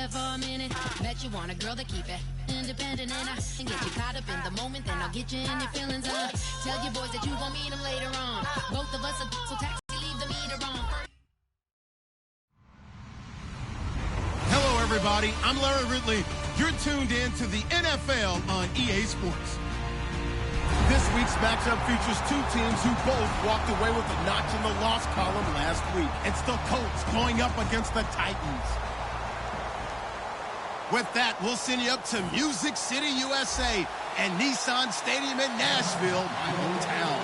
there for a minute. Bet you want a girl to keep it independent and I can get you caught up in the moment, then I'll get you in your feelings. Tell your boys that you gon' meet them later on. Both of us are so taxi, leave the meter on. Hello, everybody. I'm Larry Ridley. You're tuned in to the NFL on EA Sports. This week's matchup features two teams who both walked away with a notch in the loss column last week. It's the Colts going up against the Titans. With that, we'll send you up to Music City, USA, and Nissan Stadium in Nashville, my hometown.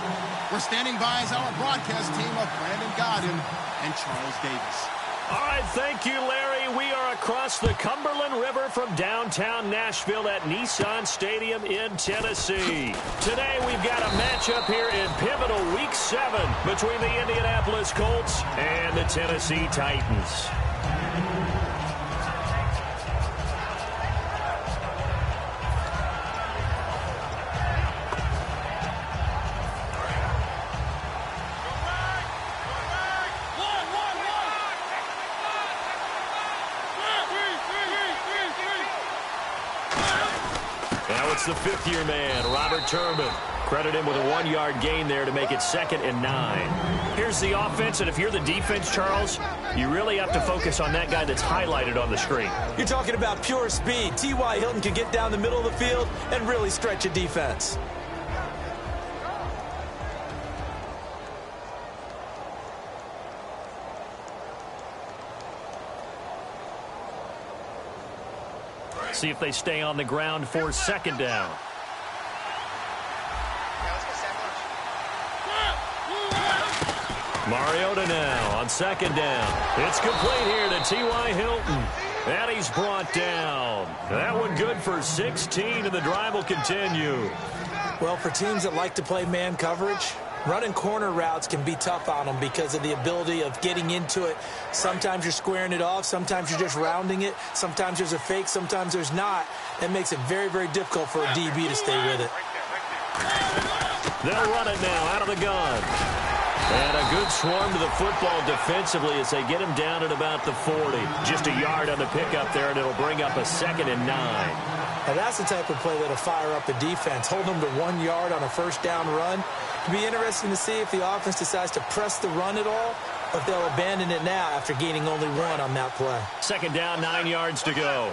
We're standing by as our broadcast team of Brandon Godden and Charles Davis. All right, thank you, Larry. We are across the Cumberland River from downtown Nashville at Nissan Stadium in Tennessee. Today, we've got a matchup here in pivotal Week 7 between the Indianapolis Colts and the Tennessee Titans. It's the fifth-year man, Robert Turbin. Credit him with a 1-yard gain there to make it 2nd and 9. Here's the offense, and if you're the defense, Charles, you really have to focus on that guy that's highlighted on the screen. You're talking about pure speed. T.Y. Hilton can get down the middle of the field and really stretch a defense. See if they stay on the ground for 2nd down. Mariota now on 2nd down. It's complete here to T.Y. Hilton. And he's brought down. That one good for 16, and the drive will continue. Well, for teams that like to play man coverage, running corner routes can be tough on them because of the ability of getting into it. Sometimes you're squaring it off. Sometimes you're just rounding it. Sometimes there's a fake. Sometimes there's not. That makes it very, very difficult for a DB to stay with it. They'll run it now out of the gun. And a good swarm to the football defensively as they get him down at about the 40. Just a yard on the pickup there, and it'll bring up a 2nd and 9. Now that's the type of play that'll fire up a defense. Hold them to 1 yard on a 1st down run. It'll be interesting to see if the offense decides to press the run at all, or if they'll abandon it now after gaining only 1 on that play. 2nd down, 9 yards to go.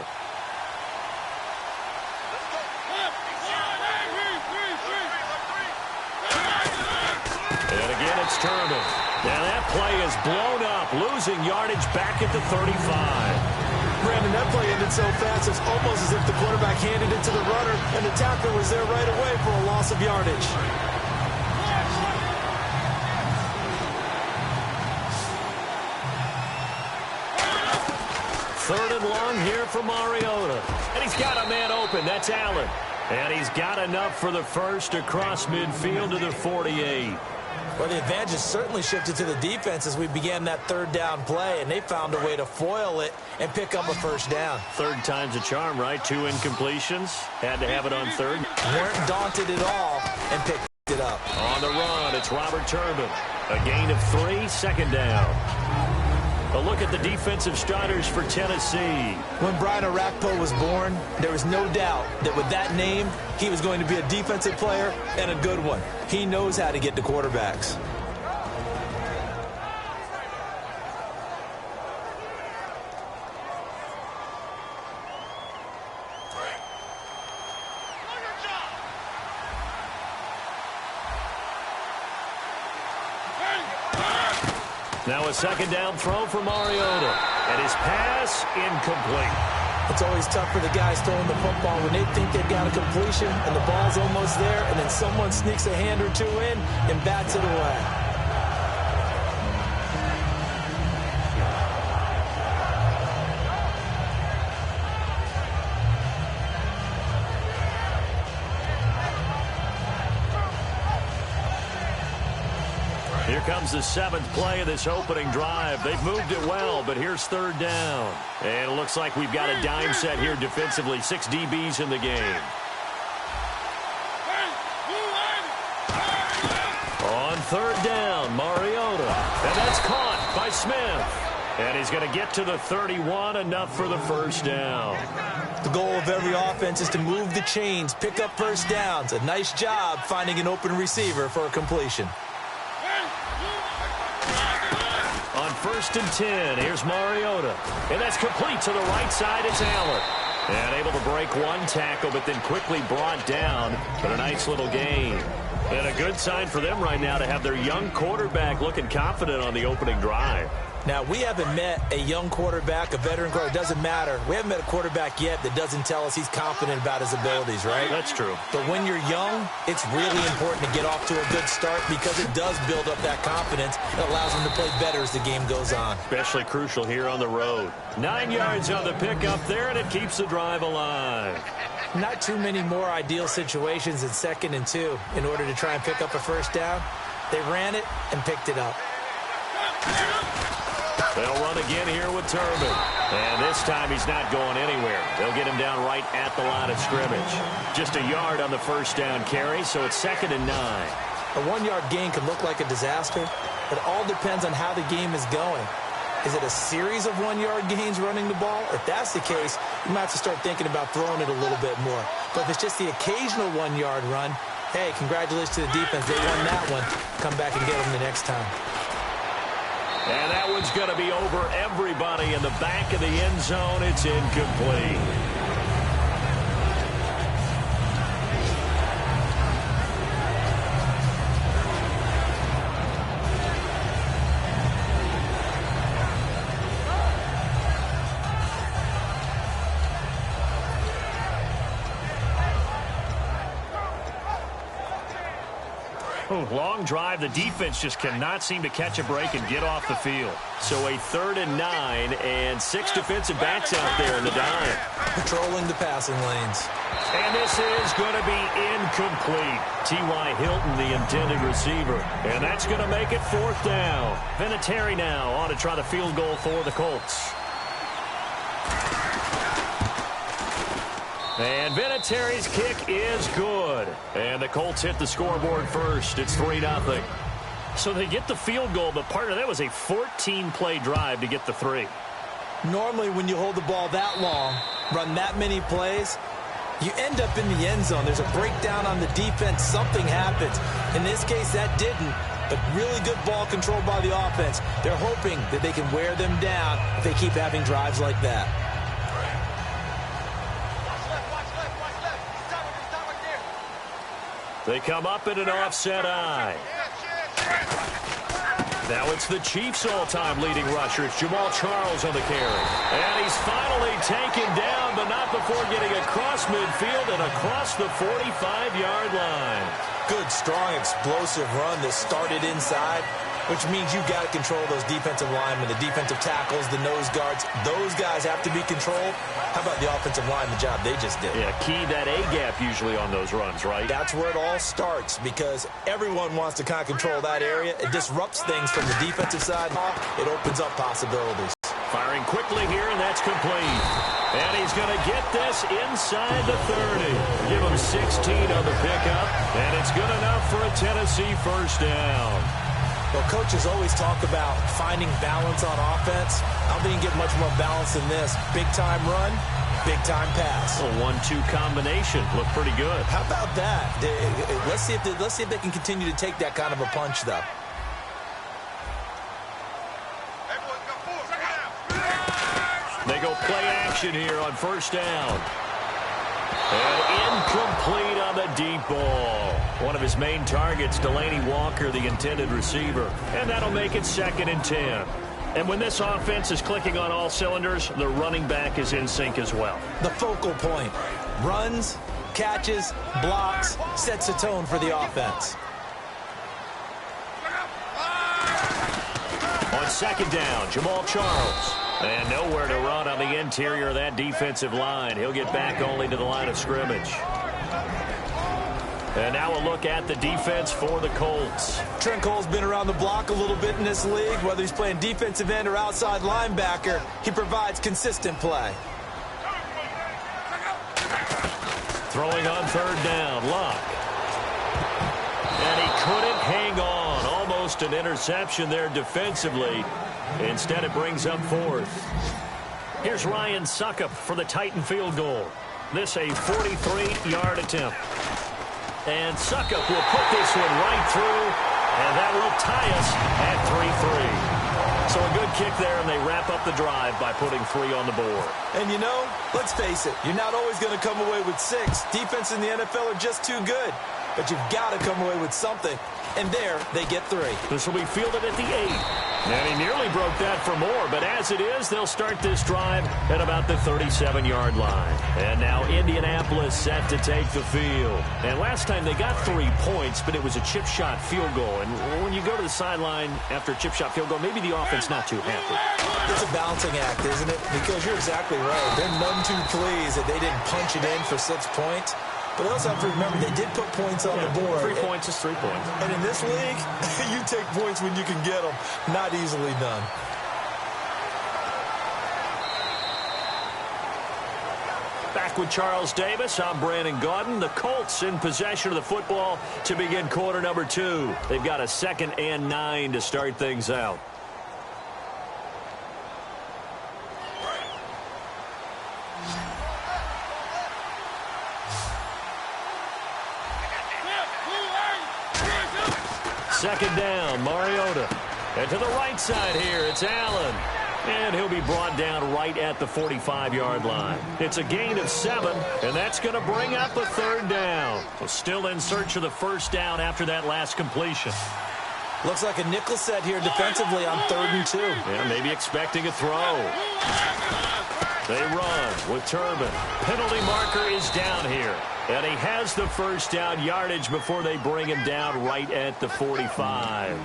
And again, it's Turbin. Now that play is blown up, losing yardage back at the 35. Brandon, that play ended so fast, it's almost as if the quarterback handed it to the runner, and the tackler was there right away for a loss of yardage. Third and long here for Mariota. And he's got a man open. That's Allen. And he's got enough for the first across midfield to the 48. Well, the advantage has certainly shifted to the defense as we began that 3rd down play, and they found a way to foil it and pick up a 1st down. 3rd time's a charm, right? 2 incompletions. Had to have it on 3rd. Weren't daunted at all and picked it up. On the run, it's Robert Turbin. A gain of 3, 2nd down. A look at the defensive starters for Tennessee. When Brian Orakpo was born, there was no doubt that with that name, he was going to be a defensive player and a good one. He knows how to get to quarterbacks. Now a 2nd down throw for Mariota. And his pass incomplete. It's always tough for the guys throwing the football when they think they've got a completion and the ball's almost there, and then someone sneaks a hand or 2 in and bats it away. Here comes the 7th play of this opening drive. They've moved it well, but here's 3rd down. And it looks like we've got a dime set here defensively. 6 DBs in the game. On 3rd down, Mariota. And that's caught by Smith. And he's going to get to the 31, enough for the first down. The goal of every offense is to move the chains, pick up first downs. A nice job finding an open receiver for a completion. On 1st and 10, here's Mariota. And that's complete to the right side. It's Allen. And able to break one tackle, but then quickly brought down. But a nice little gain. And a good sign for them right now to have their young quarterback looking confident on the opening drive. Now, we haven't met a young quarterback, a veteran quarterback. It doesn't matter. We haven't met a quarterback yet that doesn't tell us he's confident about his abilities, right? That's true. But when you're young, it's really important to get off to a good start because it does build up that confidence. It allows them to play better as the game goes on. Especially crucial here on the road. 9 yards on the pickup there, and it keeps the drive alive. Not too many more ideal situations in 2nd and 2 in order to try and pick up a first down. They ran it and picked it up. They'll run again here with Turbin. And this time he's not going anywhere. They'll get him down right at the line of scrimmage. Just a yard on the first down carry, so it's 2nd and 9. A 1-yard gain can look like a disaster. It all depends on how the game is going. Is it a series of 1-yard gains running the ball? If that's the case, you might have to start thinking about throwing it a little bit more. But if it's just the occasional 1-yard run, hey, congratulations to the defense. They won that one. Come back and get them the next time. And that one's going to be over everybody in the back of the end zone. It's incomplete. Long drive. The defense just cannot seem to catch a break and get off the field. So a 3rd and 9 and 6 defensive backs out there in the dime. Patrolling the passing lanes. And this is going to be incomplete. T.Y. Hilton, the intended receiver. And that's going to make it 4th down. Vinatieri now on to try the field goal for the Colts. And Vinatieri's kick is good. And the Colts hit the scoreboard first. It's 3-0. So they get the field goal, but part of that was a 14-play drive to get the 3. Normally, when you hold the ball that long, run that many plays, you end up in the end zone. There's a breakdown on the defense. Something happens. In this case, that didn't. But really good ball control by the offense. They're hoping that they can wear them down if they keep having drives like that. They come up in an offset eye. Now it's the Chiefs' all-time leading rusher. It's Jamal Charles on the carry. And he's finally taken down, but not before getting across midfield and across the 45-yard line. Good, strong, explosive run that started inside, which means you've got to control those defensive linemen, the defensive tackles, the nose guards. Those guys have to be controlled. How about the offensive line, the job they just did? Yeah, key that A-gap usually on those runs, right? That's where it all starts because everyone wants to kind of control that area. It disrupts things from the defensive side. It opens up possibilities. Firing quickly here, and that's complete. And he's going to get this inside the 30. Give him 16 on the pickup, and it's good enough for a Tennessee first down. Well, coaches always talk about finding balance on offense. I don't think you get much more balance than this. Big-time run, big-time pass. A 1-2 combination. Looked pretty good. How about that? Let's see if they can continue to take that kind of a punch, though. They go play action here on first down. And incomplete on the deep ball. One of his main targets, Delaney Walker, the intended receiver. And that'll make it 2nd and 10. And when this offense is clicking on all cylinders, the running back is in sync as well. The focal point. Runs, catches, blocks, sets a tone for the offense. On 2nd down, Jamal Charles. And nowhere to run on the interior of that defensive line. He'll get back only to the line of scrimmage. And now a look at the defense for the Colts. Trent Cole's been around the block a little bit in this league. Whether he's playing defensive end or outside linebacker, he provides consistent play. Throwing on 3rd down, Luck. And he couldn't hang on. Almost an interception there defensively. Instead, it brings up 4th. Here's Ryan Suckup for the Titan field goal. This a 43-yard attempt. And Suckup will put this one right through, and that will tie us at 3-3. So a good kick there, and they wrap up the drive by putting 3 on the board. And you know, let's face it, you're not always going to come away with 6. Defense in the NFL are just too good. But you've got to come away with something. And there, they get 3. This will be fielded at the 8. And he nearly broke that for more, but as it is, they'll start this drive at about the 37-yard line. And now Indianapolis set to take the field. And last time they got 3 points, but it was a chip shot field goal. And when you go to the sideline after a chip shot field goal, maybe the offense not too happy. It's a balancing act, isn't it? Because you're exactly right. They're none too pleased that they didn't punch it in for 6 points. But they also have to remember they did put points on the board. 3 points is 3 points. And in this league, you take points when you can get them. Not easily done. Back with Charles Davis, I'm Brandon Gaudin. The Colts in possession of the football to begin quarter number 2. They've got a 2nd and 9 to start things out. Second down, Mariota. And to the right side here, it's Allen. And he'll be brought down right at the 45-yard line. It's a gain of 7, and that's going to bring up a 3rd down. So still in search of the 1st down after that last completion. Looks like a nickel set here defensively on 3rd and 2. Yeah, maybe expecting a throw. They run with Turbin. Penalty marker is down here. And he has the 1st down yardage before they bring him down right at the 45.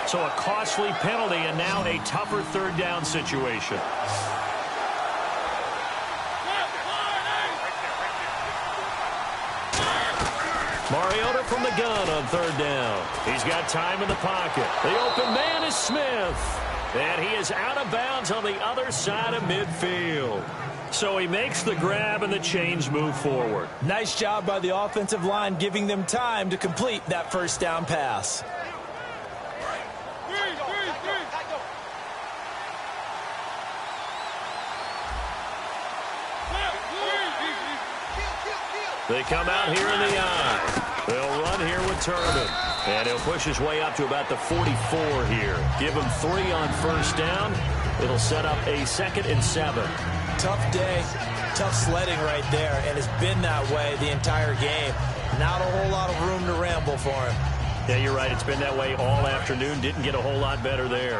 So a costly penalty and now a tougher 3rd down situation. Mariota from the gun on 3rd down. He's got time in the pocket. The open man is Smith. And he is out of bounds on the other side of midfield. So he makes the grab and the chains move forward. Nice job by the offensive line giving them time to complete that 1st down pass. They come out here in the eye. They'll run here with Turbin. And he'll push his way up to about the 44 here. Give him 3 on 1st down. It'll set up a 2nd and 7. Tough day, tough sledding right there, and it's been that way the entire game. Not a whole lot of room to ramble for him. Yeah, you're right. It's been that way all afternoon. Didn't get a whole lot better there.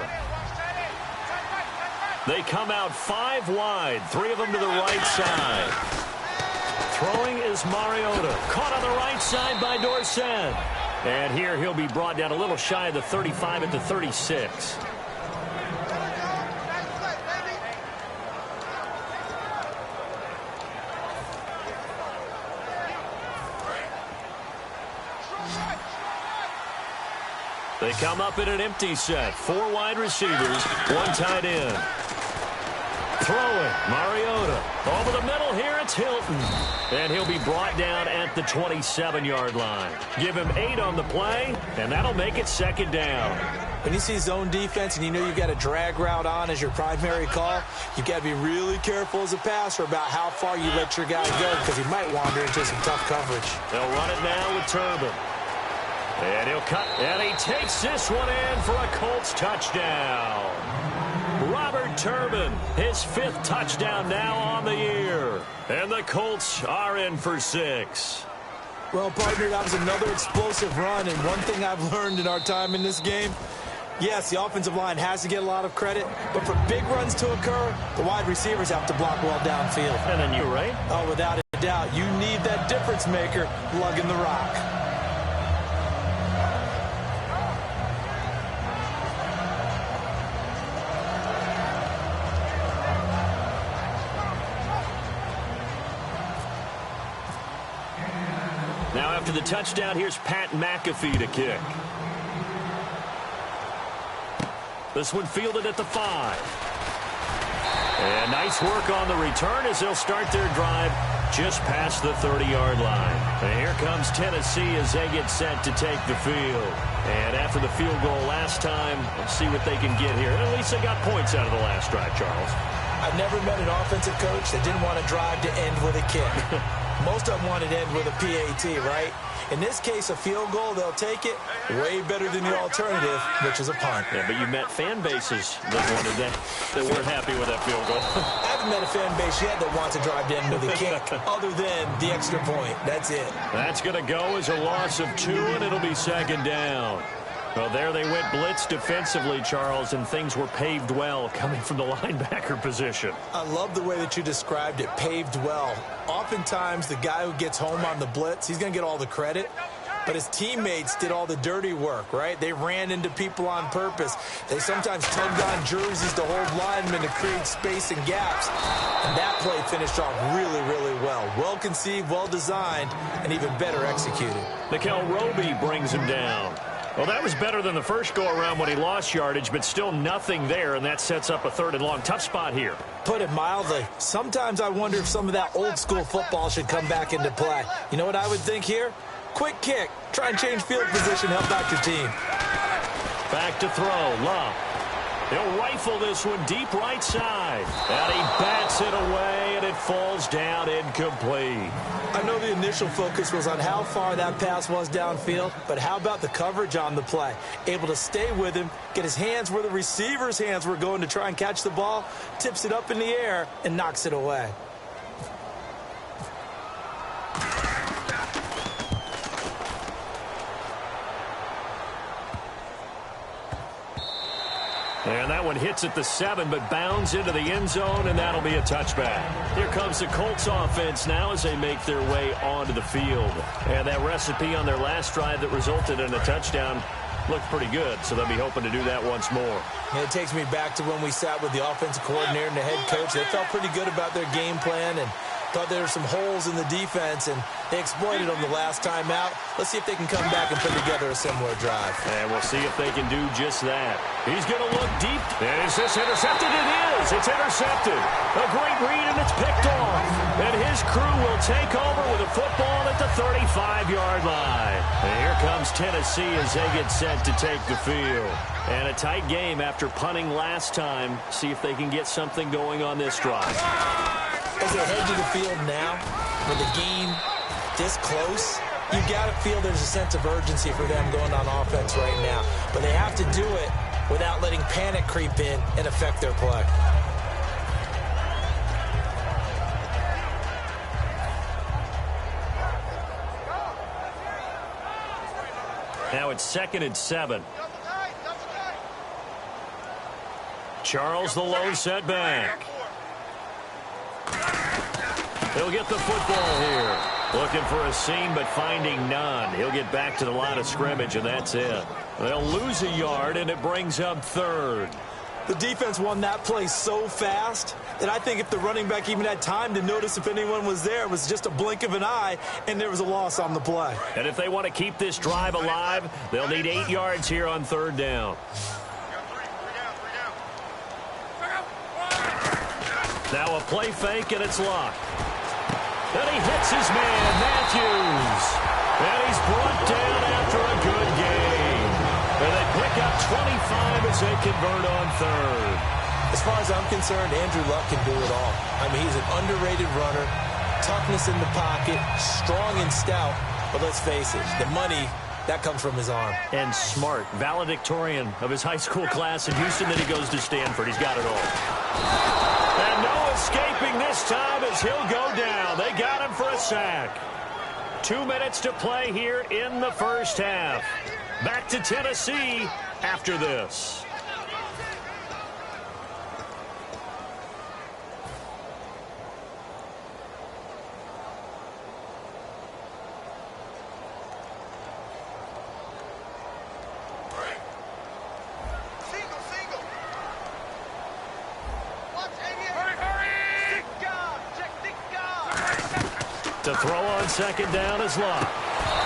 They come out 5 wide, 3 of them to the right side. Throwing is Mariota. Caught on the right side by Dorsett. And here he'll be brought down a little shy of the 35 at the 36. They come up in an empty set. 4 wide receivers, 1 tight end. Throwing, Mariota. Over the middle here, it's Hilton. And he'll be brought down at the 27-yard line. Give him 8 on the play, and that'll make it 2nd down. When you see zone defense and you know you've got a drag route on as your primary call, you've got to be really careful as a passer about how far you let your guy go because he might wander into some tough coverage. They'll run it now with Turbin. And he'll cut, and he takes this one in for a Colts touchdown. Robert Turbin, his 5th touchdown now on the year. And the Colts are in for 6. Well, partner, that was another explosive run, and one thing I've learned in our time in this game, yes, the offensive line has to get a lot of credit, but for big runs to occur, the wide receivers have to block well downfield. And then you're right. Oh, without a doubt, you need that difference maker lugging the rock. Now after the touchdown, here's Pat McAfee to kick. This one fielded at the 5. And nice work on the return as they'll start their drive just past the 30-yard line. And here comes Tennessee as they get set to take the field. And after the field goal last time, let's see what they can get here. And at least they got points out of the last drive, Charles. I've never met an offensive coach that didn't want to drive to end with a kick. Most of them wanted to end with a PAT, right? In this case, a field goal, they'll take it. Way better than the alternative, which is a punt. Yeah, but you met fan bases that wanted that, that weren't happy with that field goal. I haven't met a fan base yet that wants to drive to end with a kick, other than the extra point. That's it. That's going to go as a loss of 2, and it'll be second down. Well, there they went blitz defensively, Charles, and things were paved well coming from the linebacker position. I love the way that you described it, paved well. Oftentimes, the guy who gets home on the blitz, he's going to get all the credit, but his teammates did all the dirty work, right? They ran into people on purpose. They sometimes tugged on jerseys to hold linemen to create space and gaps, and that play finished off really, really well. Well-conceived, well-designed, and even better executed. Nickel Roby brings him down. Well, that was better than the first go-around when he lost yardage, but still nothing there, and that sets up a 3rd and long. Tough spot here. Put it mildly. Sometimes I wonder if some of that old-school football should come back into play. You know what I would think here? Quick kick. Try and change field position, help out your team. Back to throw. Love. He'll rifle this one deep right side. And he bats it away, and it falls down incomplete. I know the initial focus was on how far that pass was downfield, but how about the coverage on the play? Able to stay with him, get his hands where the receiver's hands were going to try and catch the ball, tips it up in the air, and knocks it away. And that one hits at the 7, but bounds into the end zone, and that'll be a touchback. Here comes the Colts offense now as they make their way onto the field. And that recipe on their last drive that resulted in a touchdown looked pretty good, so they'll be hoping to do that once more. And it takes me back to when we sat with the offensive coordinator and the head coach. They felt pretty good about their game plan and thought there were some holes in the defense, and they exploited them the last time out. Let's see if they can come back and put together a similar drive. And we'll see if they can do just that. He's going to look deep. And is this intercepted? It is. It's intercepted. A great read, and it's picked off. And his crew will take over with a football at the 35-yard line. And here comes Tennessee as they get set to take the field. And a tight game after punting last time. See if they can get something going on this drive. As they head to the field now, with the game this close, you got to feel there's a sense of urgency for them going on offense right now. But they have to do it without letting panic creep in and affect their play. Now it's 2nd and 7. Charles, the lone setback. He'll get the football here. Looking for a seam, but finding none. He'll get back to the line of scrimmage, and that's it. They'll lose a yard, and it brings up 3rd. The defense won that play so fast that I think if the running back even had time to notice if anyone was there, it was just a blink of an eye, and there was a loss on the play. And if they want to keep this drive alive, they'll need 8 yards here on 3rd down. Now a play fake, and it's locked. Then he hits his man, Matthews. And he's brought down after a good game. And they pick up 25 as they convert on 3rd. As far as I'm concerned, Andrew Luck can do it all. I mean, he's an underrated runner, toughness in the pocket, strong and stout. But let's face it, the money, that comes from his arm. And smart, valedictorian of his high school class in Houston. Then he goes to Stanford. He's got it all. And no escaping this time as he'll go down. They got him for a sack. 2 minutes to play here in the first half. Back to Tennessee after this. To throw on 2nd down is Locke.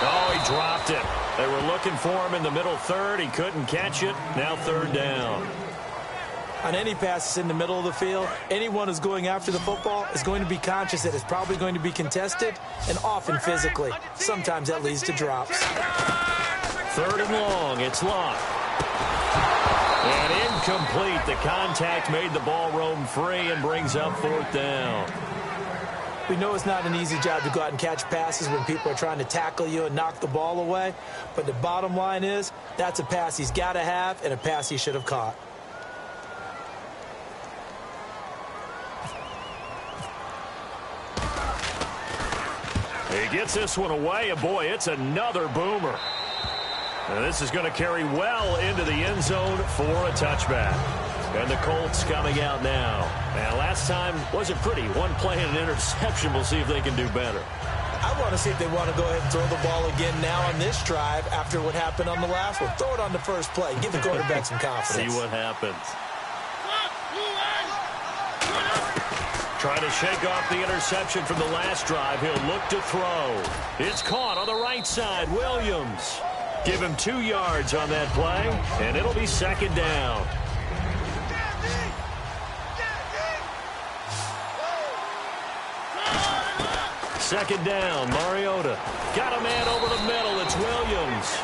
Oh, he dropped it. They were looking for him in the middle 3rd. He couldn't catch it. Now 3rd down. On any pass that's in the middle of the field, anyone who's going after the football is going to be conscious that it's probably going to be contested, and often physically. Sometimes that leads to drops. 3rd and long. It's Locke. And incomplete. The contact made the ball roam free and brings up 4th down. We know it's not an easy job to go out and catch passes when people are trying to tackle you and knock the ball away. But the bottom line is, that's a pass he's got to have and a pass he should have caught. He gets this one away, and boy, it's another boomer. And this is going to carry well into the end zone for a touchback. And the Colts coming out now. And last time wasn't pretty. One play and an interception. We'll see if they can do better. I want to see if they want to go ahead and throw the ball again now on this drive after what happened on the last one. Throw it on the first play. Give the quarterback some confidence. See what happens. Trying to shake off the interception from the last drive. He'll look to throw. It's caught on the right side. Williams. Give him 2 yards on that play, and it'll be 2nd down. Second down, Mariota. Got a man over the middle. It's Williams.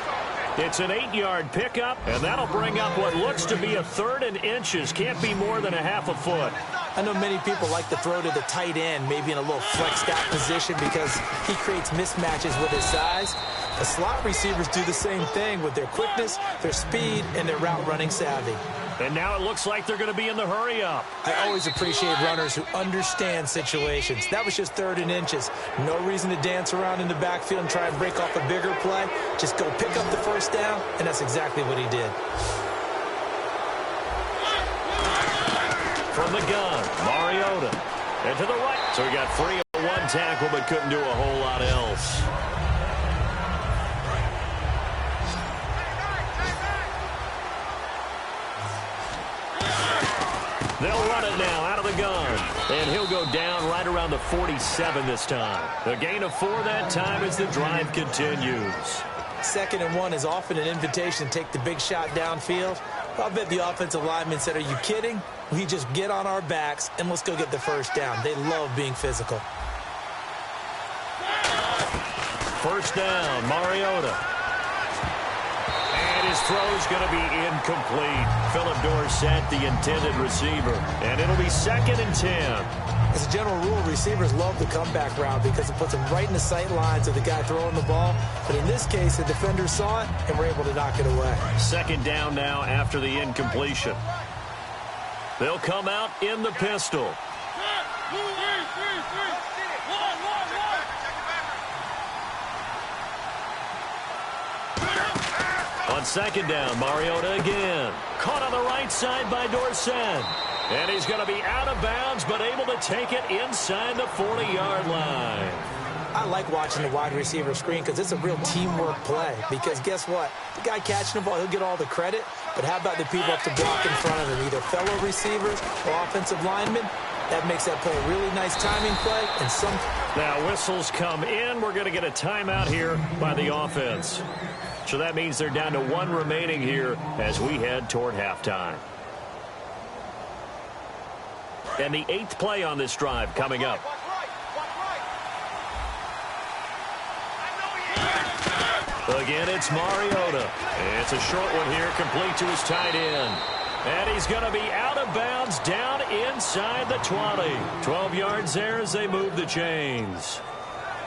It's an 8-yard pickup, and that'll bring up what looks to be a 3rd and inches. Can't be more than a half a foot. I know many people like to throw to the tight end, maybe in a little flexed out position because he creates mismatches with his size. The slot receivers do the same thing with their quickness, their speed, and their route running savvy. And now it looks like they're going to be in the hurry-up. I always appreciate runners who understand situations. That was just 3rd and inches. No reason to dance around in the backfield and try and break off a bigger play. Just go pick up the 1st down, and that's exactly what he did. From the gun, Mariota. And to the right. So he got free of 1 tackle but couldn't do a whole lot else. They'll run it now out of the gun. And he'll go down right around the 47 this time. A gain of 4 that time as the drive continues. 2nd and 1 is often an invitation to take the big shot downfield. I'll bet the offensive linemen said, are you kidding? We just get on our backs and let's go get the 1st down. They love being physical. 1st down, Mariota. And his throw's going to be incomplete. Philip Dorsett, the intended receiver. And it'll be 2nd and 10. As a general rule, receivers love the comeback route because it puts them right in the sight lines of the guy throwing the ball. But in this case, the defender saw it and were able to knock it away. 2nd down now after the incompletion. They'll come out in the pistol. On 2nd down, Mariota again. Caught on the right side by Dorsett. And he's going to be out of bounds, but able to take it inside the 40-yard line. I like watching the wide receiver screen because it's a real teamwork play. Because guess what? The guy catching the ball, he'll get all the credit. But how about the people up to block in front of him, either fellow receivers or offensive linemen? That makes that play a really nice timing play. And some. Now whistles come in. We're going to get a timeout here by the offense. So that means they're down to 1 remaining here as we head toward halftime. And the 8th play on this drive coming up. Again, it's Mariota. It's a short one here, complete to his tight end. And he's going to be out of bounds down inside the 20. 12 yards there as they move the chains.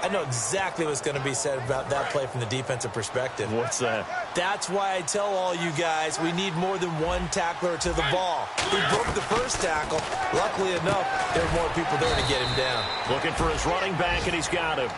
I know exactly what's going to be said about that play from the defensive perspective. What's that? That's why I tell all you guys we need more than 1 tackler to the ball. He broke the 1st tackle. Luckily enough, there were more people there to get him down. Looking for his running back, and he's got him.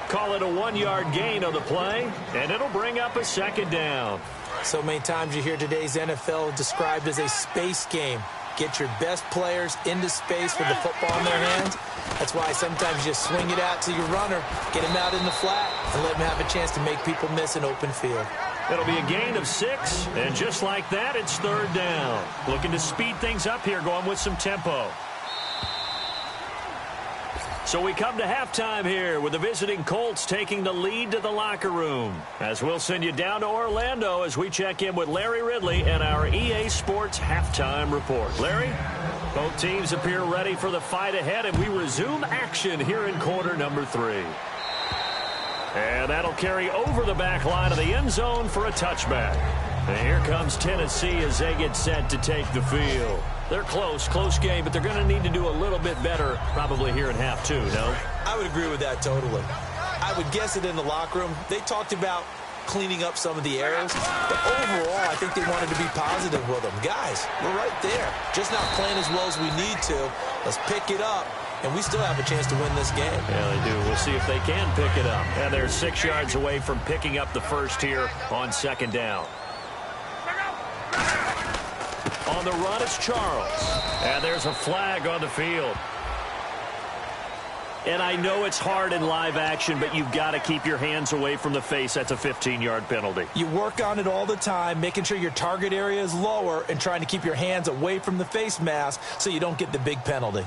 Call it a 1-yard gain on the play, and it'll bring up a 2nd down. So many times you hear today's NFL described as a space game. Get your best players into space with the football in their hands. That's why sometimes you just swing it out to your runner, get him out in the flat, and let him have a chance to make people miss an open field. It'll be a gain of 6, and just like that, it's 3rd down. Looking to speed things up here, going with some tempo. So we come to halftime here with the visiting Colts taking the lead to the locker room. As we'll send you down to Orlando as we check in with Larry Ridley and our EA Sports halftime report. Larry? Both teams appear ready for the fight ahead, and we resume action here in quarter number 3. And that'll carry over the back line of the end zone for a touchback. And here comes Tennessee as they get set to take the field. They're close game, but they're going to need to do a little bit better probably here in half 2, no? I would agree with that totally. I would guess it in the locker room. They talked about cleaning up some of the errors, but overall, I think they wanted to be positive with them. Guys, we're right there. Just not playing as well as we need to. Let's pick it up, and we still have a chance to win this game. Yeah, they do. We'll see if they can pick it up. And they're 6 yards away from picking up the first here on second down. On the run, it's Charles. And there's a flag on the field. And I know it's hard in live action, but you've got to keep your hands away from the face. That's a 15-yard penalty. You work on it all the time, making sure your target area is lower and trying to keep your hands away from the face mask so you don't get the big penalty.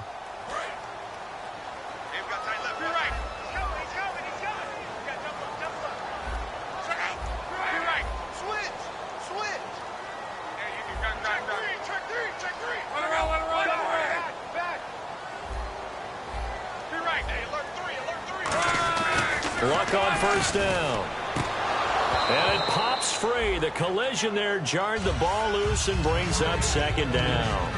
Luck on first down. And it pops free. The collision there jarred the ball loose and brings up second down.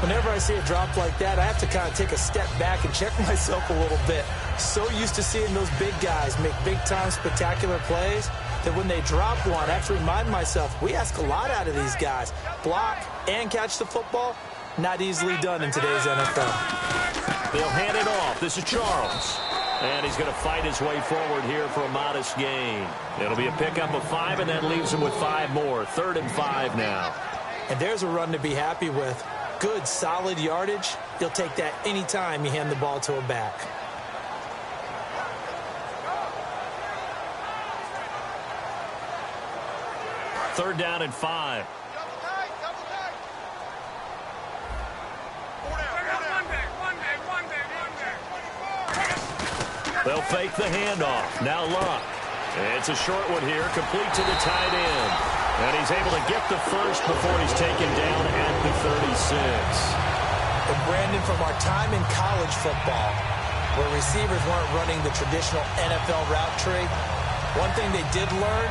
Whenever I see a drop like that, I have to kind of take a step back and check myself a little bit. So used to seeing those big guys make big-time spectacular plays that when they drop one, I have to remind myself, we ask a lot out of these guys. Block and catch the football, not easily done in today's NFL. They'll hand it off. This is Charles. And he's going to fight his way forward here for a modest gain. It'll be a pickup of 5, and that leaves him with 5 more. 3rd and 5 now. And there's a run to be happy with. Good, solid yardage. You'll take that anytime you hand the ball to a back. Third down and 5. They'll fake the handoff. Now Luck. It's a short one here, complete to the tight end. And he's able to get the first before he's taken down at the 36. And Brandon, from our time in college football, where receivers weren't running the traditional NFL route tree, one thing they did learn,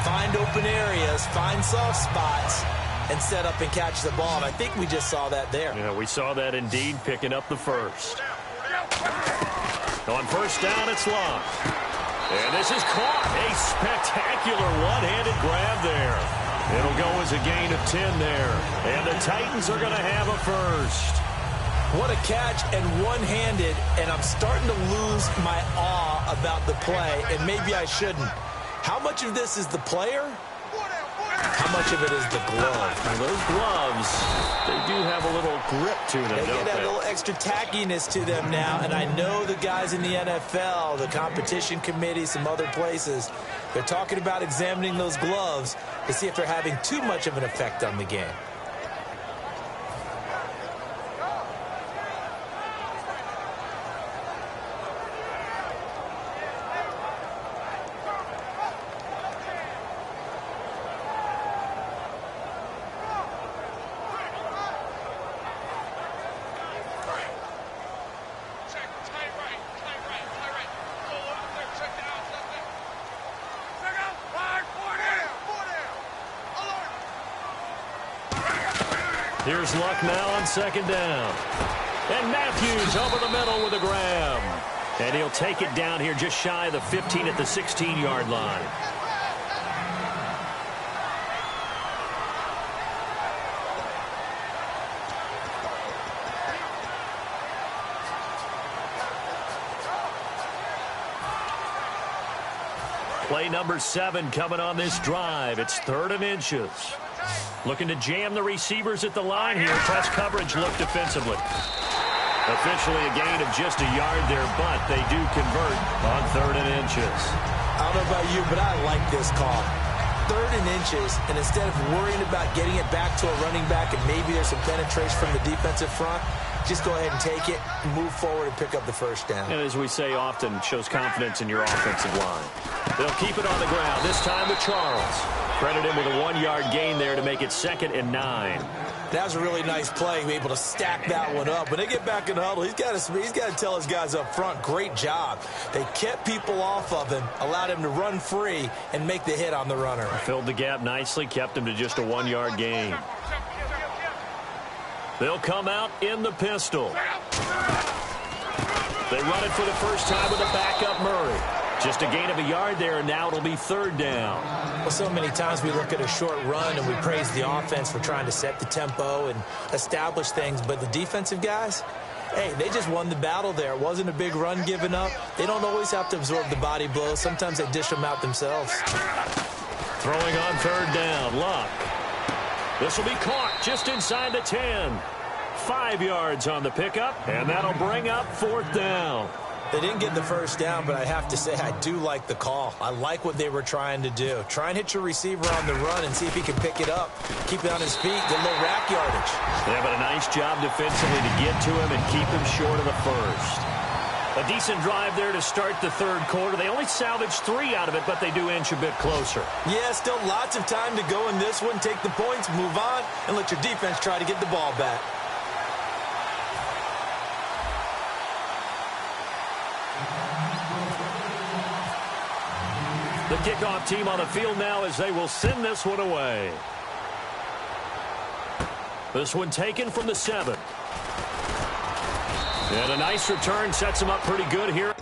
find open areas, find soft spots, and set up and catch the ball. And I think we just saw that there. Yeah, we saw that indeed, picking up the first. On first down, it's Luck. And this is caught. A spectacular one-handed grab there. It'll go as a gain of 10 there. And the Titans are going to have a first. What a catch, and one-handed, and I'm starting to lose my awe about the play, and maybe I shouldn't. How much of this is the player? How much of it is the glove? Now, those gloves, they do have a little grip to them, They don't get they? a little extra tackiness to them now, and I know the guys in the NFL, the competition committee, some other places, they're talking about examining those gloves to see if they're having too much of an effect on the game. Here's Luck now on second down. And Matthews over the middle with a grab. And he'll take it down here just shy of the 15 at the 16-yard line. Play number 7 coming on this drive. It's 3rd and inches. Looking to jam the receivers at the line here. Press coverage look defensively. Officially a gain of just a yard there, but they do convert on 3rd and inches. I don't know about you, but I like this call. 3rd and inches, and instead of worrying about getting it back to a running back and maybe there's some penetration from the defensive front, just go ahead and take it, move forward, and pick up the first down. And as we say often, shows confidence in your offensive line. They'll keep it on the ground, this time with Charles. Credit him with a 1-yard gain there to make it 2nd and 9. That was a really nice play, able to stack that one up. When they get back in the huddle, he's got to tell his guys up front, great job. They kept people off of him, allowed him to run free, and make the hit on the runner. Filled the gap nicely, kept him to just a 1-yard gain. They'll come out in the pistol. They run it for the first time with a backup Murray. Just a gain of a yard there, and now it'll be 3rd down. Well, so many times we look at a short run and we praise the offense for trying to set the tempo and establish things, but the defensive guys, hey, they just won the battle there. It wasn't a big run given up. They don't always have to absorb the body blows. Sometimes they dish them out themselves. Throwing on 3rd down, Luck. This will be caught just inside the 10. 5 yards on the pickup, and that'll bring up 4th down. They didn't get the first down, but I have to say I do like the call. I like what they were trying to do. Try and hit your receiver on the run and see if he can pick it up. Keep it on his feet, get a little rack yardage. Yeah, but a nice job defensively to get to him and keep him short of the first. A decent drive there to start the 3rd quarter. They only salvaged 3 out of it, but they do inch a bit closer. Yeah, still lots of time to go in this one. Take the points, move on, and let your defense try to get the ball back. The kickoff team on the field now as they will send this one away. This one taken from the 7. And a nice return sets them up pretty good here.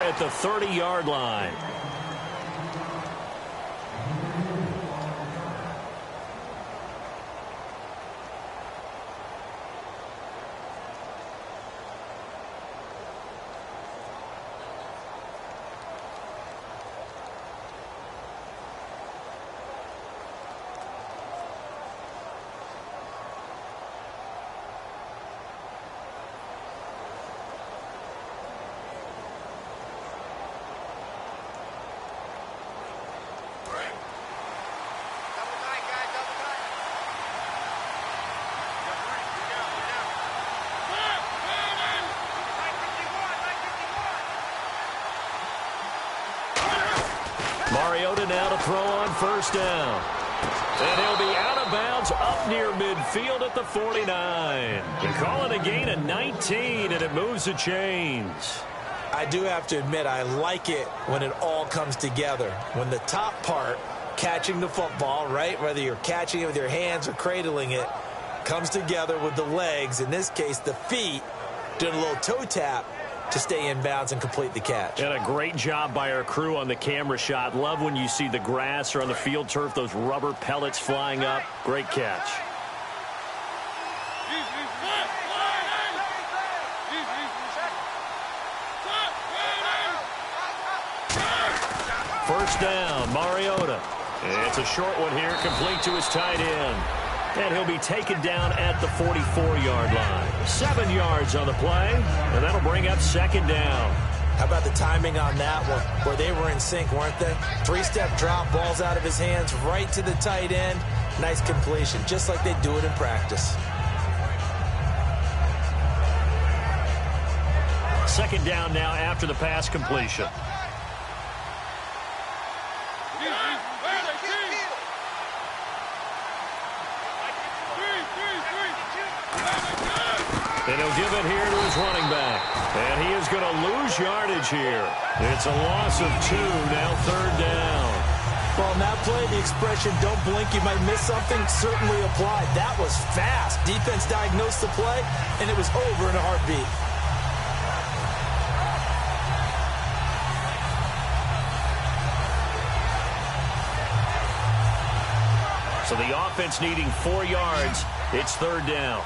at the 30-yard line. Mariota now to throw on first down. And he'll be out of bounds up near midfield at the 49. They call it a gain of 19, and it moves the chains. I do have to admit, I like it when it all comes together. When the top part, catching the football, right, whether you're catching it with your hands or cradling it, comes together with the legs, in this case the feet, doing a little toe tap to stay in bounds and complete the catch. And a great job by our crew on the camera shot. Love when you see the grass or on the field turf, those rubber pellets flying up. Great catch. First down, Mariota. It's a short one here, complete to his tight end. And he'll be taken down at the 44-yard line. 7 yards on the play, and that'll bring up second down. How about the timing on that one, where they were in sync, weren't they? 3-step drop, balls out of his hands, right to the tight end. Nice completion, just like they do it in practice. Second down now after the pass completion. And he'll give it here to his running back. And he is going to lose yardage here. It's a loss of 2, now third down. Well, in that play, the expression, don't blink, you might miss something, certainly applied. That was fast. Defense diagnosed the play, and it was over in a heartbeat. So the offense needing 4 yards. It's third down.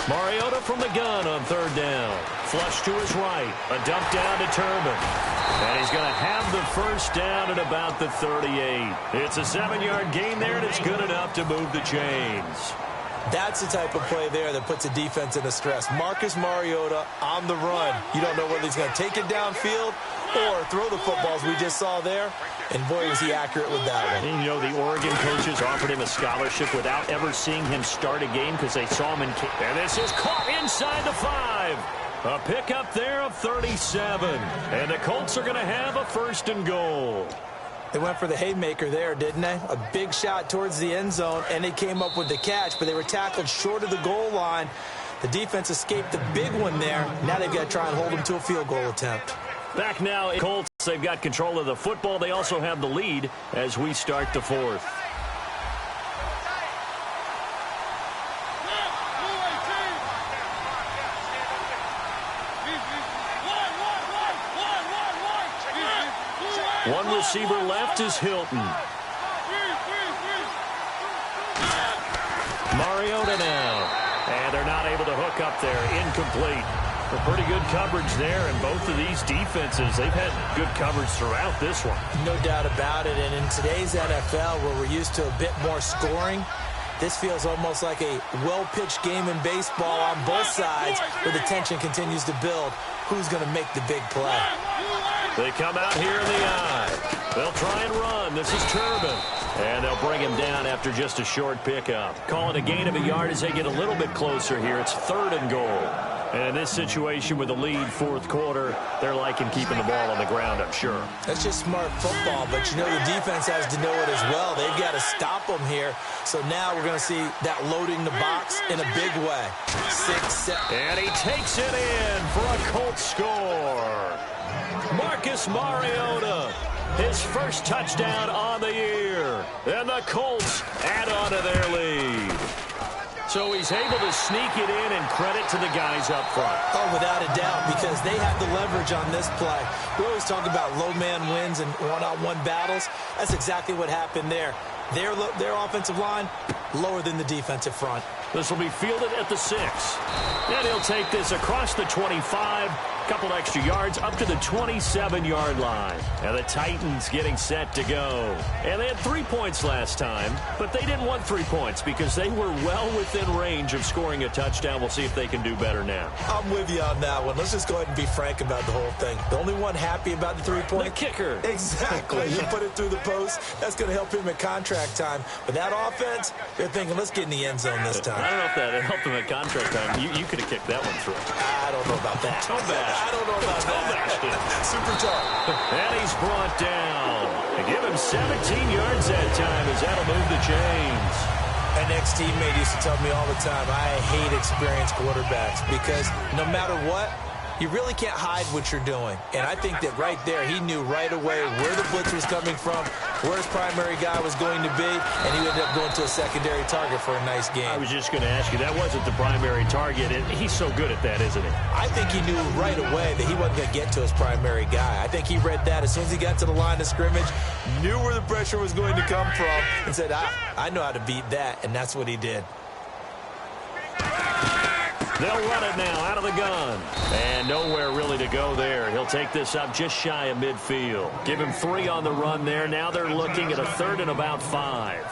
Mariota from the gun on third down. Flush to his right. A dump down to Turbin. And he's going to have the first down at about the 38. It's a 7-yard gain there, and it's good enough to move the chains. That's the type of play there that puts a defense into stress. Marcus Mariota on the run. You don't know whether he's going to take it downfield or throw the footballs we just saw there. And boy, was he accurate with that one. And, you know, the Oregon coaches offered him a scholarship without ever seeing him start a game because they saw him in camp. And this is caught inside the 5. A pickup there of 37. And the Colts are going to have a first and goal. They went for the haymaker there, didn't they? A big shot towards the end zone, and they came up with the catch, but they were tackled short of the goal line. The defense escaped the big one there. Now they've got to try and hold them to a field goal attempt. Back now, Colts, they've got control of the football. They also have the lead as we start the fourth. One receiver left is Hilton. Mariota now. And they're not able to hook up there. Incomplete. A pretty good coverage there, and both of these defenses, they've had good coverage throughout this one. No doubt about it, and in today's NFL, where we're used to a bit more scoring, this feels almost like a well-pitched game in baseball on both sides, where the tension continues to build. Who's going to make the big play? They come out here in the eye. They'll try and run. This is Turbin. And they'll bring him down after just a short pickup. Call it a gain of a yard as they get a little bit closer here. It's third and goal. And in this situation with the lead fourth quarter, they're liking keeping the ball on the ground, I'm sure. That's just smart football, but you know the defense has to know it as well. They've got to stop them here. So now we're going to see that loading the box in a big way. 6, 7. And he takes it in for a Colts score. Marcus Mariota, his first touchdown on the year. And the Colts add on to their lead. So he's able to sneak it in, and credit to the guys up front. Oh, without a doubt, because they have the leverage on this play. We always talk about low man wins and one-on-one battles. That's exactly what happened there. Their offensive line, lower than the defensive front. This will be fielded at the 6. And he'll take this across the 25, couple extra yards up to the 27-yard line. And the Titans getting set to go. And they had 3 points last time, but they didn't want 3 points because they were well within range of scoring a touchdown. We'll see if they can do better now. I'm with you on that one. Let's just go ahead and be frank about the whole thing. The only one happy about the 3-point? The kicker. Exactly. You put it through the post. That's going to help him at contract time. But that offense, they're thinking, let's get in the end zone this time. I don't know if that helped him at contract time. You could have kicked that one through. I don't know about that. Toe bash. I don't know about that. Super tough. And he's brought down. They give him 17 yards that time as that'll move the chains. An ex-teammate used to tell me all the time, I hate experienced quarterbacks because no matter what, you really can't hide what you're doing. And I think that right there, he knew right away where the blitz was coming from, where his primary guy was going to be, and he ended up going to a secondary target for a nice game. I was just going to ask you, that wasn't the primary target, and he's so good at that, isn't he? I think he knew right away that he wasn't going to get to his primary guy. I think he read that as soon as he got to the line of scrimmage, knew where the pressure was going to come from, and said, I know how to beat that, and that's what he did. They'll run it now out of the gun. And nowhere really to go there. He'll take this up just shy of midfield. Give him 3 on the run there. Now they're looking at a 3rd and about 5.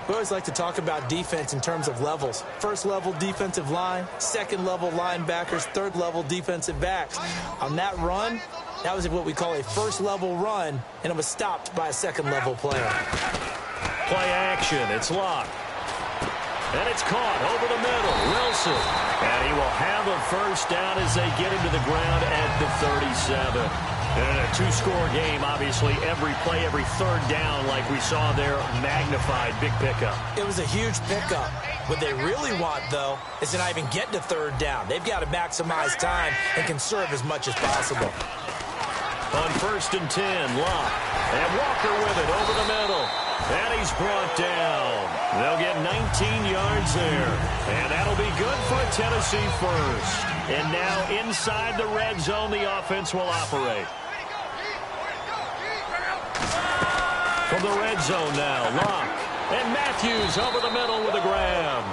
We always like to talk about defense in terms of levels. First level defensive line, second level linebackers, third level defensive backs. On that run, that was what we call a first level run, and it was stopped by a second level player. Play action. It's locked. And it's caught over the middle. Wilson. And he will have a first down as they get him to the ground at the 37. And a 2-score game, obviously, every play, every third down, like we saw there, magnified. Big pickup. It was a huge pickup. What they really want, though, is to not even get to third down. They've got to maximize time and conserve as much as possible. On 1st and 10, Locke. And Walker with it over the middle. And he's brought down. They'll get 19 yards there. And that'll be good for Tennessee first. And now inside the red zone, the offense will operate. From the red zone now, Locke. And Matthews over the middle with a grab.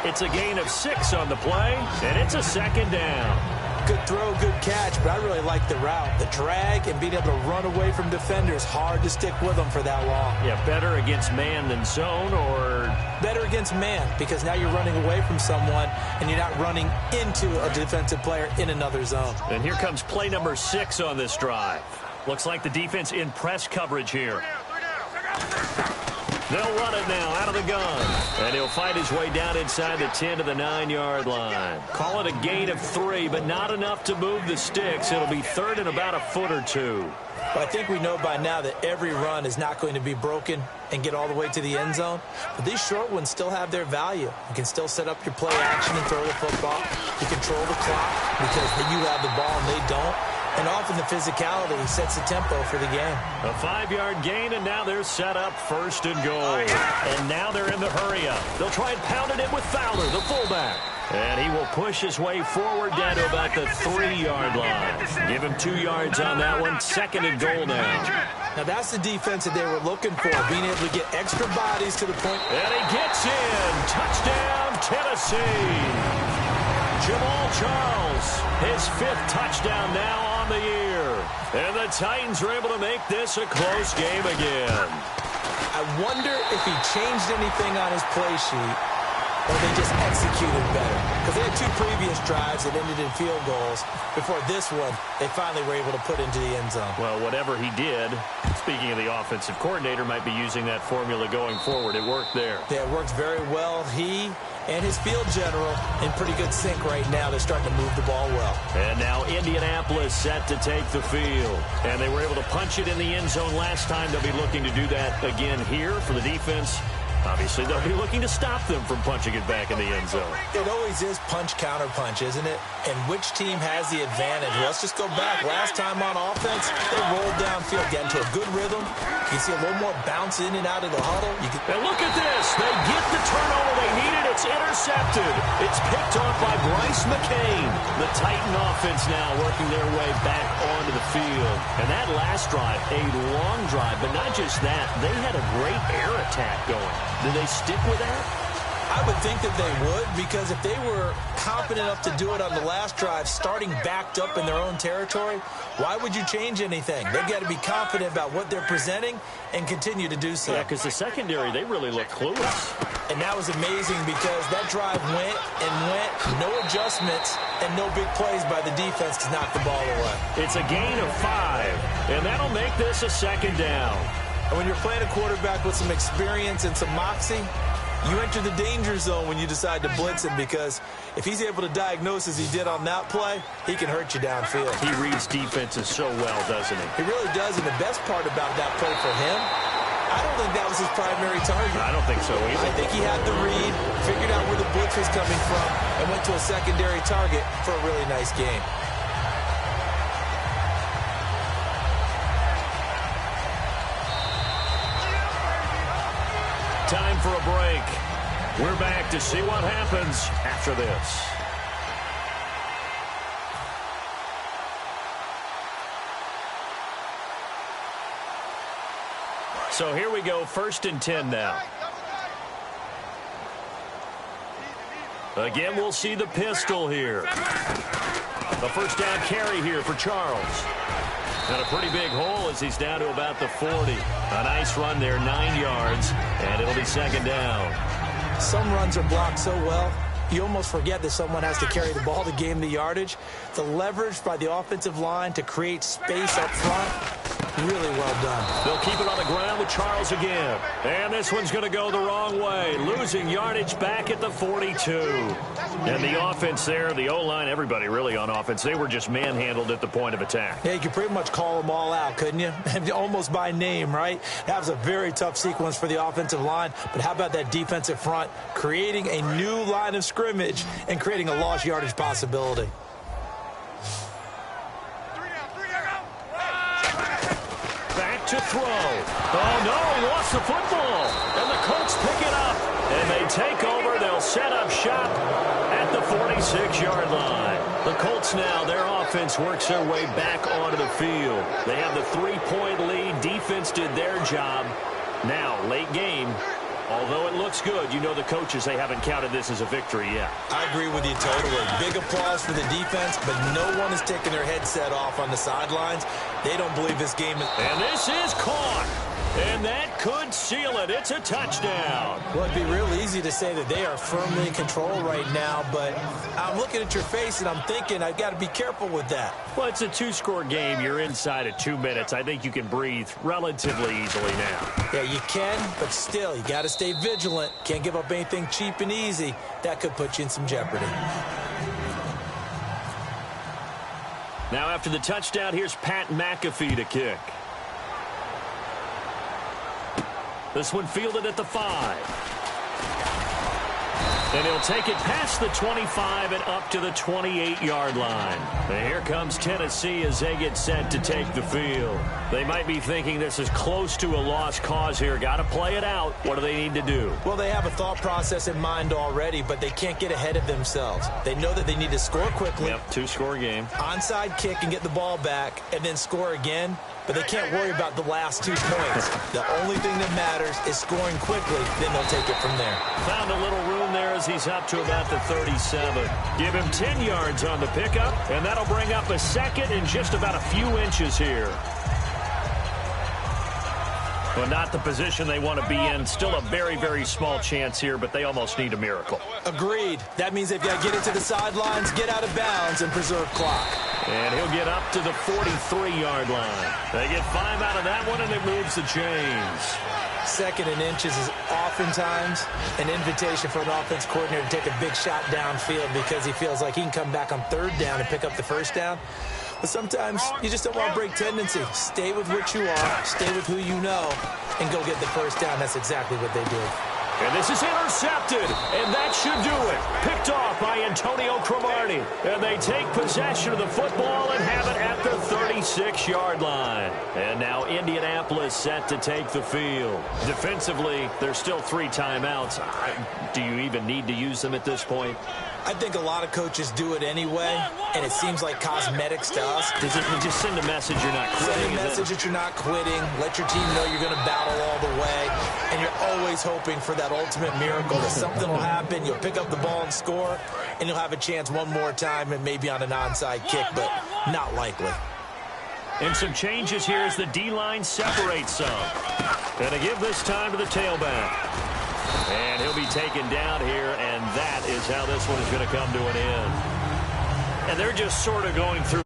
It's a gain of 6 on the play, and it's a 2nd down. Good throw, good catch, but I really like the route. The drag and being able to run away from defenders, hard to stick with them for that long. Yeah, better against man than zone, or? Better against man, because now you're running away from someone and you're not running into a defensive player in another zone. And here comes play number 6 on this drive. Looks like the defense in press coverage here. They'll run it now out of the gun. And he'll fight his way down inside the 10 to the 9-yard line. Call it a gain of 3, but not enough to move the sticks. It'll be 3rd and about a foot or 2. Well, I think we know by now that every run is not going to be broken and get all the way to the end zone. But these short ones still have their value. You can still set up your play action and throw the football. You control the clock because you have the ball and they don't. And often the physicality sets the tempo for the game. A 5-yard gain, and now they're set up 1st and goal. And now they're in the hurry-up. They'll try and pound it in with Fowler, the fullback. And he will push his way forward down to about the 3-yard line. Give him 2 yards on that one. 2nd and goal now. Now that's the defense that they were looking for, being able to get extra bodies to the point. And he gets in. Touchdown, Tennessee. Jamal Charles, his 5th touchdown now on the year. And the Titans are able to make this a close game again. I wonder if he changed anything on his play sheet or they just executed better. Because they had 2 previous drives that ended in field goals. Before this one, they finally were able to put into the end zone. Well, whatever he did, speaking of the offensive coordinator, might be using that formula going forward. It worked there. Yeah, it works very well. He and his field general in pretty good sync right now. They're starting to move the ball well. And now Indianapolis set to take the field. And they were able to punch it in the end zone last time. They'll be looking to do that again here for the defense Obviously, they'll be looking to stop them from punching it back in the end zone. It always is punch-counter-punch, isn't it? And which team has the advantage? Let's just go back. Last time on offense, they rolled downfield, get into a good rhythm. You can see a little more bounce in and out of the huddle. And look at this. They get the turnover they needed. It's intercepted. It's picked off by Bryce McCain. The Titan offense now working their way back onto the field. And that last drive, a long drive, but not just that. They had a great air attack going. Did they stick with that? I would think that they would, because if they were confident enough to do it on the last drive, starting backed up in their own territory, why would you change anything? They've got to be confident about what they're presenting and continue to do so. Yeah, because the secondary, they really look clueless. And that was amazing because that drive went and went, no adjustments, and no big plays by the defense to knock the ball away. It's a gain of 5, and that'll make this a second down. And when you're playing a quarterback with some experience and some moxie, you enter the danger zone when you decide to blitz him, because if he's able to diagnose as he did on that play, he can hurt you downfield. He reads defenses so well, doesn't he? He really does, and the best part about that play for him, I don't think that was his primary target. I don't think so either. I think he had the read, figured out where the blitz was coming from, and went to a secondary target for a really nice game. Time for a break. We're back to see what happens after this. So here we go, 1st and 10 now. Again, we'll see the pistol here. The first down carry here for Charles. Got a pretty big hole as he's down to about the 40. A nice run there, 9 yards, and it'll be 2nd down. Some runs are blocked so well, you almost forget that someone has to carry the ball to gain the yardage. The leverage by the offensive line to create space up front, really well done. They'll keep it on the ground with Charles again. And this one's going to go the wrong way. Losing yardage back at the 42. And the offense there, the O-line, everybody really on offense, they were just manhandled at the point of attack. Yeah, you could pretty much call them all out, couldn't you? Almost by name, right? That was a very tough sequence for the offensive line. But how about that defensive front creating a new line of scrimmage and creating a lost yardage possibility? To throw. Oh, no, he lost the football. And the Colts pick it up. And they take over. They'll set up shop at the 46-yard line. The Colts now, their offense works their way back onto the field. They have the 3-point lead. Defense did their job. Now, late game. Although it looks good, you know the coaches, they haven't counted this as a victory yet. I agree with you totally. Big applause for the defense, but no one is taking their headset off on the sidelines. They don't believe this game is... And this is caught. And that could seal it. It's a touchdown. Well, it'd be real easy to say that they are firmly in control right now, but I'm looking at your face and I'm thinking I've got to be careful with that. Well, it's a 2-score game. You're inside of 2 minutes. I think you can breathe relatively easily now. Yeah, you can, but still, you got to stay vigilant. Can't give up anything cheap and easy. That could put you in some jeopardy. Now, after the touchdown, here's Pat McAfee to kick. This one fielded at the 5. And he'll take it past the 25 and up to the 28-yard line. And here comes Tennessee as they get set to take the field. They might be thinking this is close to a lost cause here. Got to play it out. What do they need to do? Well, they have a thought process in mind already, but they can't get ahead of themselves. They know that they need to score quickly. Yep, 2-score game. Onside kick and get the ball back and then score again. But they can't worry about the last 2 points. The only thing that matters is scoring quickly, then they'll take it from there. Found a little room there as he's up to about the 37. Give him 10 yards on the pickup, and that'll bring up a 2nd and just about a few inches here. Well, not the position they want to be in. Still a very, very small chance here, but they almost need a miracle. Agreed. That means they've got to get it to the sidelines, get out of bounds, and preserve clock. And he'll get up to the 43-yard line. They get 5 out of that one, and it moves the chains. 2nd and inches is oftentimes an invitation for an offense coordinator to take a big shot downfield because he feels like he can come back on 3rd down and pick up the 1st down. But sometimes you just don't want to break tendency. Stay with what you are, stay with who you know, and go get the 1st down. That's exactly what they did. And this is intercepted, and that should do it. Picked off by Antonio Cromartie. And they take possession of the football and have it at the 36-yard line. And now Indianapolis set to take the field. Defensively, there's still 3 timeouts. Do you even need to use them at this point? I think a lot of coaches do it anyway, and it seems like cosmetics to us. Does it just send a message you're not quitting? Send a message that you're not quitting. Let your team know you're going to battle all the way. And you're always hoping for that ultimate miracle that something will happen. You'll pick up the ball and score, and you'll have a chance one more time and maybe on an onside kick, but not likely. And some changes here as the D-line separates some. And to give this time to the tailback. And he'll be taken down here, and that is how this one is going to come to an end. And they're just sort of going through